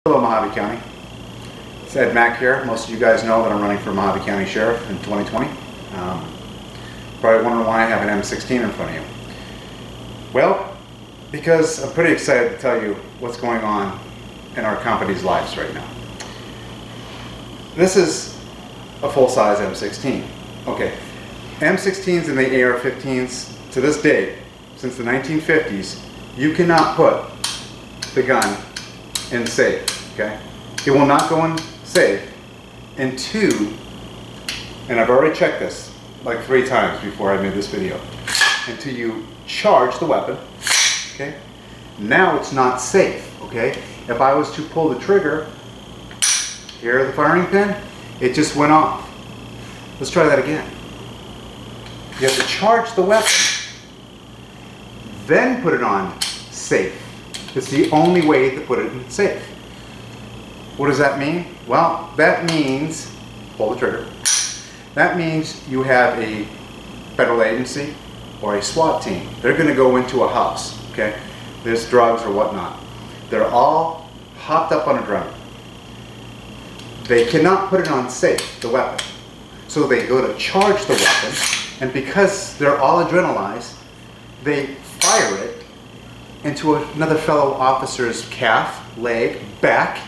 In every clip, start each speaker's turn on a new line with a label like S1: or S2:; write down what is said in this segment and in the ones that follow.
S1: Hello, Mohave County. It's Ed Mack here. Most of you guys know that I'm running for Mohave County Sheriff in 2020. Probably wondering why I have an M16 in front of you. Well, because I'm pretty excited to tell you what's going on in our company's lives right now. This is a full-size M16. Okay, M16s and the AR-15s, to this day, since the 1950s, you cannot put the gun in safe, okay? It will not go in safe until, and I've already checked this like 3 times before I made this video, until you charge the weapon, okay? Now it's not safe, okay? If I was to pull the trigger, here the firing pin, it just went off. Let's try that again. You have to charge the weapon, then put it on safe. It's the only way to put it in safe. What does that mean? Well, that means, pull the trigger, that means you have a federal agency or a SWAT team. They're going to go into a house, okay? There's drugs or whatnot. They're all hopped up on adrenaline. They cannot put it on safe, the weapon. So they go to charge the weapon, and because they're all adrenalized, they fire it into another fellow officer's calf, leg, back,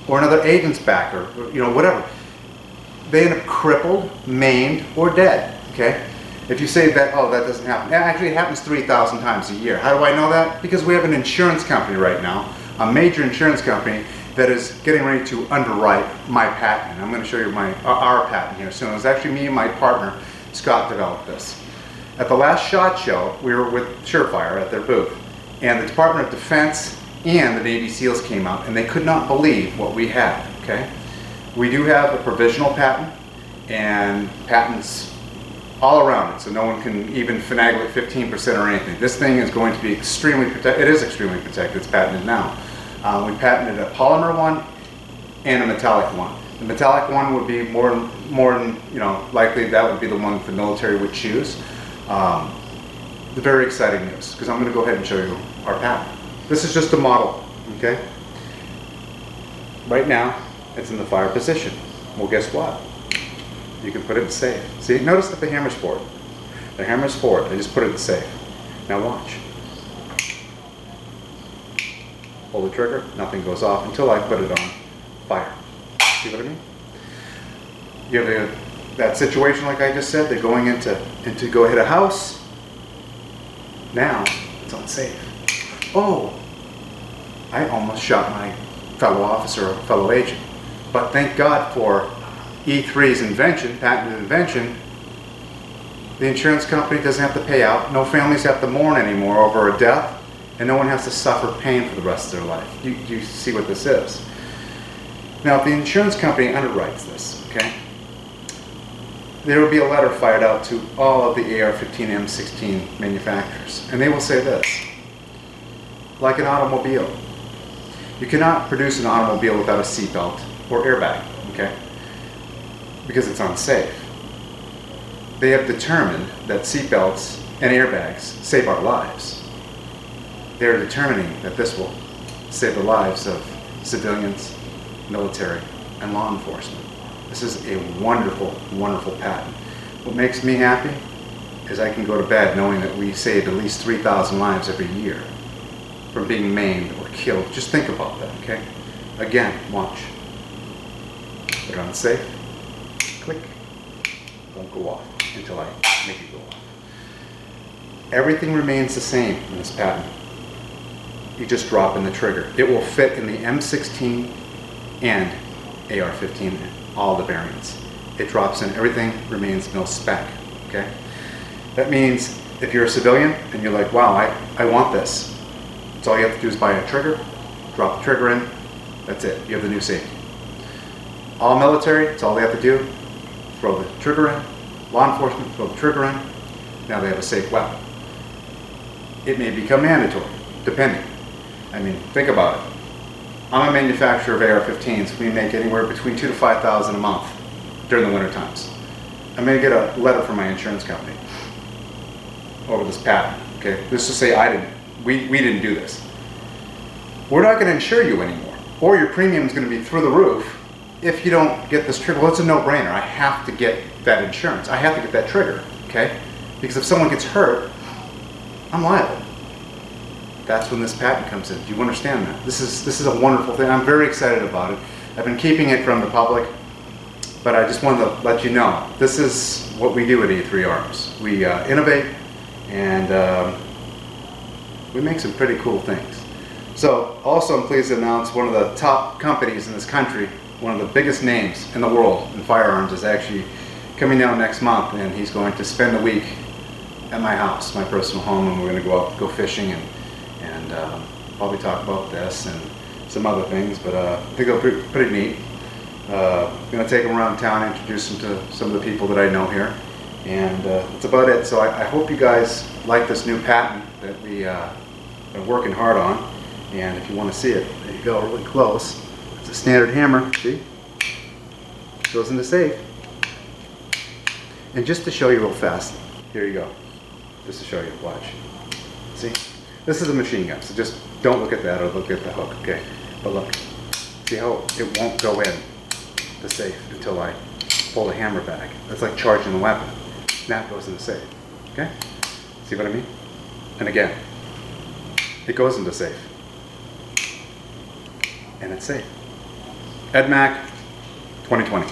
S1: or another agent's back, or whatever. They end up crippled, maimed, or dead, okay? If you say that, oh, that doesn't happen. Actually, it happens 3,000 times a year. How do I know that? Because we have an insurance company right now, a major insurance company, that is getting ready to underwrite my patent. I'm going to show you our patent here soon. It was actually me and my partner, Scott, developed this. At the last SHOT Show, we were with Surefire at their booth, and the Department of Defense and the Navy SEALs came out, and they could not believe what we had, okay? We do have a provisional patent, and patents all around it, so no one can even finagle it 15% or anything. This thing is going to be extremely protected. It is extremely protected. It's patented now. We patented a polymer one and a metallic one. The metallic one would be more likely that would be the one the military would choose. The very exciting news, because I'm going to go ahead and show you our patent. This is just a model, okay? Right now, it's in the fire position. Well, guess what? You can put it in safe. See, notice that the hammer's forward. The hammer's forward. I just put it in safe. Now watch. Pull the trigger, nothing goes off until I put it on fire. See what I mean? You have that situation like I just said, they're going in to go hit a house. Now it's unsafe. Oh, I almost shot my fellow officer or fellow agent. But thank God for E3's invention, patented invention. The insurance company doesn't have to pay out. No families have to mourn anymore over a death. And no one has to suffer pain for the rest of their life. You see what this is. Now, if the insurance company underwrites this, okay, there will be a letter fired out to all of the AR-15 M16 manufacturers. And they will say this, like an automobile. You cannot produce an automobile without a seatbelt or airbag, okay, because it's unsafe. They have determined that seatbelts and airbags save our lives. They're determining that this will save the lives of civilians, military, and law enforcement. This is a wonderful, wonderful patent. What makes me happy is I can go to bed knowing that we saved at least 3,000 lives every year from being maimed or killed. Just think about that, okay? Again, watch. Put it on safe. Click. Won't go off until I make it go off. Everything remains the same in this patent. You just drop in the trigger. It will fit in the M16 and AR-15, all the variants. It drops in, everything remains mil-spec, okay? That means if you're a civilian and you're like, wow, I want this. It's all you have to do is buy a trigger, drop the trigger in, that's it, you have the new safety. All military, it's all they have to do, throw the trigger in, law enforcement, throw the trigger in, now they have a safe weapon. It may become mandatory, depending. I mean, think about it. I'm a manufacturer of AR-15s. We make anywhere between $2,000 to $5,000 a month during the winter times. I'm going to get a letter from my insurance company over this patent. Okay, let's just say we didn't do this. we're not going to insure you anymore, or your premium is going to be through the roof if you don't get this trigger. Well, it's a no-brainer. I have to get that insurance. I have to get that trigger, okay? Because if someone gets hurt, I'm liable. That's when this patent comes in. Do you understand that? This is a wonderful thing. I'm very excited about it. I've been keeping it from the public, but I just wanted to let you know, this is what we do at E3 Arms. We innovate, and we make some pretty cool things. So, also I'm pleased to announce one of the top companies in this country, one of the biggest names in the world in firearms, is actually coming down next month, and he's going to spend a week at my house, my personal home, and we're going to go out, go fishing, and probably talk about this and some other things, but I think it'll be pretty neat. I'm going to take him around town, introduce him to some of the people that I know here, and that's about it. So I hope you guys like this new patent that we are working hard on, and if you want to see it, there you go, really close. It's a standard hammer, see? Goes in the safe. And just to show you real fast, here you go. Just to show you, watch. See? This is a machine gun, so just don't look at that or look at the hook, okay? But look, see how it won't go in the safe until I pull the hammer back. That's like charging the weapon. Now it goes in the safe, okay? See what I mean? And again, it goes in the safe. And it's safe. Ed Mack, 2020.